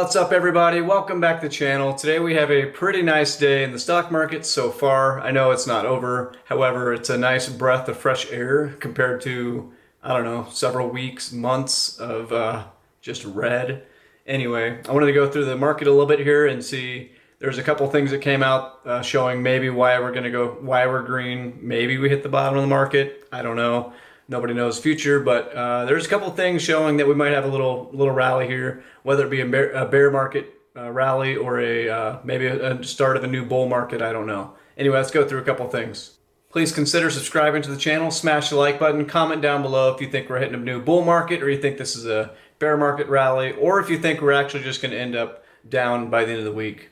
What's up, everybody? Welcome back to the channel. Today we have a pretty nice day in the stock market so far. I know it's not over. However, it's a nice breath of fresh air compared to, I don't know, several weeks, months of just red. Anyway, I wanted to go through the market a little bit here and see. There's a couple things that came out showing maybe why we're green. Maybe we hit the bottom of the market. I don't know. Nobody knows future, but there's a couple things showing that we might have a little rally here, whether it be a bear market rally or maybe a start of a new bull market. I don't know. Anyway, let's go through a couple things. Please consider subscribing to the channel, smash the like button, comment down below if you think we're hitting a new bull market or you think this is a bear market rally, or if you think we're actually just going to end up down by the end of the week.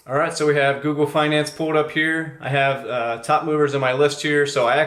All right, so we have Google Finance pulled up here. I have top movers on my list here. So I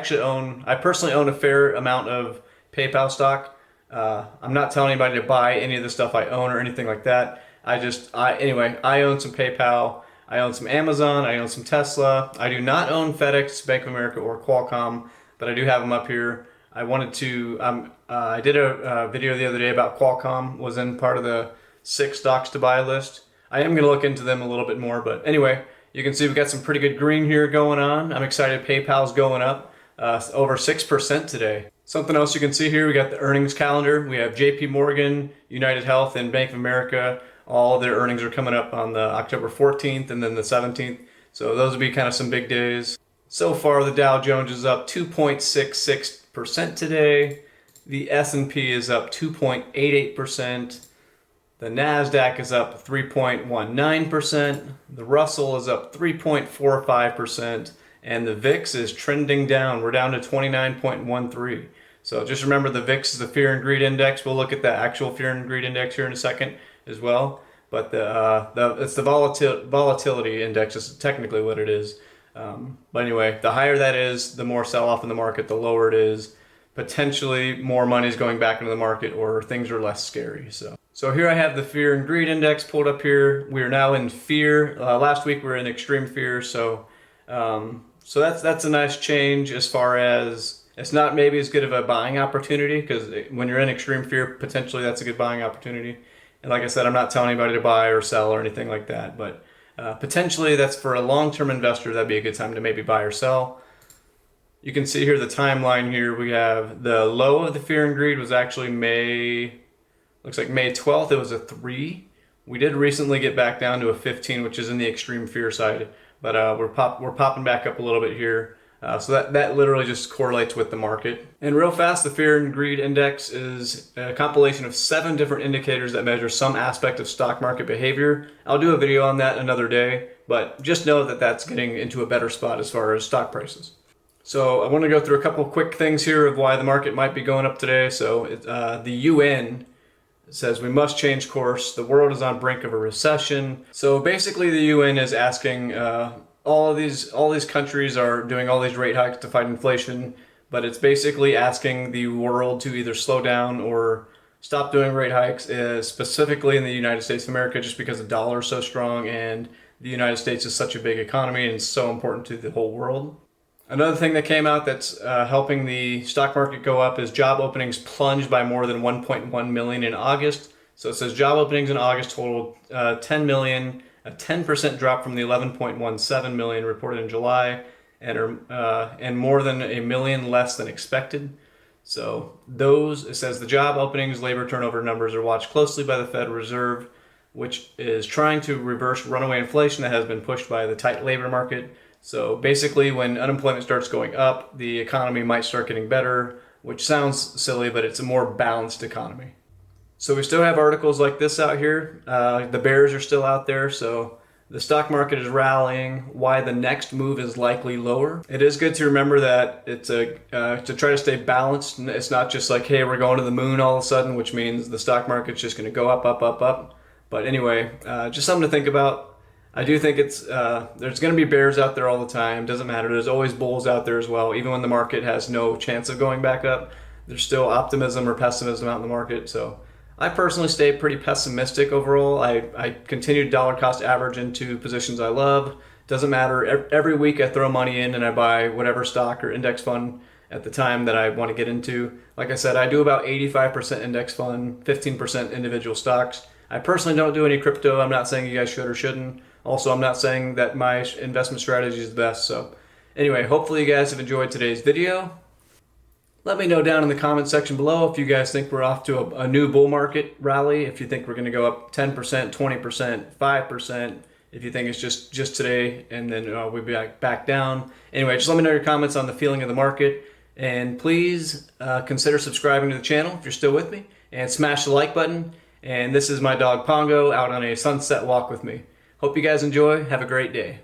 personally own a fair amount of PayPal stock. I'm not telling anybody to buy any of the stuff I own or anything like that. I own some PayPal. I own some Amazon. I own some Tesla. I do not own FedEx, Bank of America, or Qualcomm, but I do have them up here. I did a video the other day about Qualcomm, was in part of the 6 stocks to buy list. I am going to look into them a little bit more, but anyway, you can see we got some pretty good green here going on. I'm excited. PayPal's going up over 6% today. Something else you can see here, we got the earnings calendar. We have JP Morgan, United Health, and Bank of America. All of their earnings are coming up on the October 14th and then the 17th. So those will be kind of some big days. So far, the Dow Jones is up 2.66% today. The S&P is up 2.88%. The NASDAQ is up 3.19%, the Russell is up 3.45%, and the VIX is trending down. We're down to 29.13. So just remember, the VIX is the fear and greed index. We'll look at the actual fear and greed index here in a second as well. But it's the volatility index is technically what it is. But anyway, the higher that is, the more sell-off in the market, the lower it is. Potentially more money is going back into the market, or things are less scary. So here I have the fear and greed index pulled up here. We are now in fear. Last week we were in extreme fear. So that's a nice change as far as it's not maybe as good of a buying opportunity, because when you're in extreme fear, potentially that's a good buying opportunity. And like I said, I'm not telling anybody to buy or sell or anything like that, but potentially that's for a long-term investor. That'd be a good time to maybe buy or sell. You can see here the timeline here. We have the low of the fear and greed was actually looks like May 12th. It was a 3. We did recently get back down to a 15, which is in the extreme fear side, but we're popping back up a little bit here. So that literally just correlates with the market. And real fast, the fear and greed index is a compilation of 7 different indicators that measure some aspect of stock market behavior. I'll do a video on that another day, but just know that that's getting into a better spot as far as stock prices. So I want to go through a couple quick things here of why the market might be going up today. So the UN says we must change course. The world is on brink of a recession. So basically the UN is asking, all these countries are doing all these rate hikes to fight inflation, but it's basically asking the world to either slow down or stop doing rate hikes, specifically in the United States of America, just because the dollar is so strong and the United States is such a big economy and it's so important to the whole world. Another thing that came out that's helping the stock market go up is job openings plunged by more than 1.1 million in August. So it says job openings in August totaled 10 million, a 10% drop from the 11.17 million reported in July, and more than a million less than expected. So it says the job openings, labor turnover numbers are watched closely by the Federal Reserve, which is trying to reverse runaway inflation that has been pushed by the tight labor market. So basically, when unemployment starts going up, the economy might start getting better, which sounds silly, but it's a more balanced economy. So we still have articles like this out here. The bears are still out there, so the stock market is rallying. Why the next move is likely lower. It is good to remember that it's to try to stay balanced. It's not just like, hey, we're going to the moon all of a sudden, which means the stock market's just going to go up, up, up, up. But anyway, just something to think about. I do think there's going to be bears out there all the time. Doesn't matter. There's always bulls out there as well. Even when the market has no chance of going back up, there's still optimism or pessimism out in the market. So I personally stay pretty pessimistic overall. I continue to dollar cost average into positions I love. Doesn't matter. Every week I throw money in and I buy whatever stock or index fund at the time that I want to get into. Like I said, I do about 85% index fund, 15% individual stocks. I personally don't do any crypto. I'm not saying you guys should or shouldn't. Also, I'm not saying that my investment strategy is the best. So anyway, hopefully you guys have enjoyed today's video. Let me know down in the comment section below if you guys think we're off to a new bull market rally, if you think we're going to go up 10%, 20%, 5%, if you think it's just today and then we'll be back down. Anyway, just let me know your comments on the feeling of the market. And please consider subscribing to the channel if you're still with me. And smash the like button. And this is my dog Pongo out on a sunset walk with me. Hope you guys enjoy. Have a great day.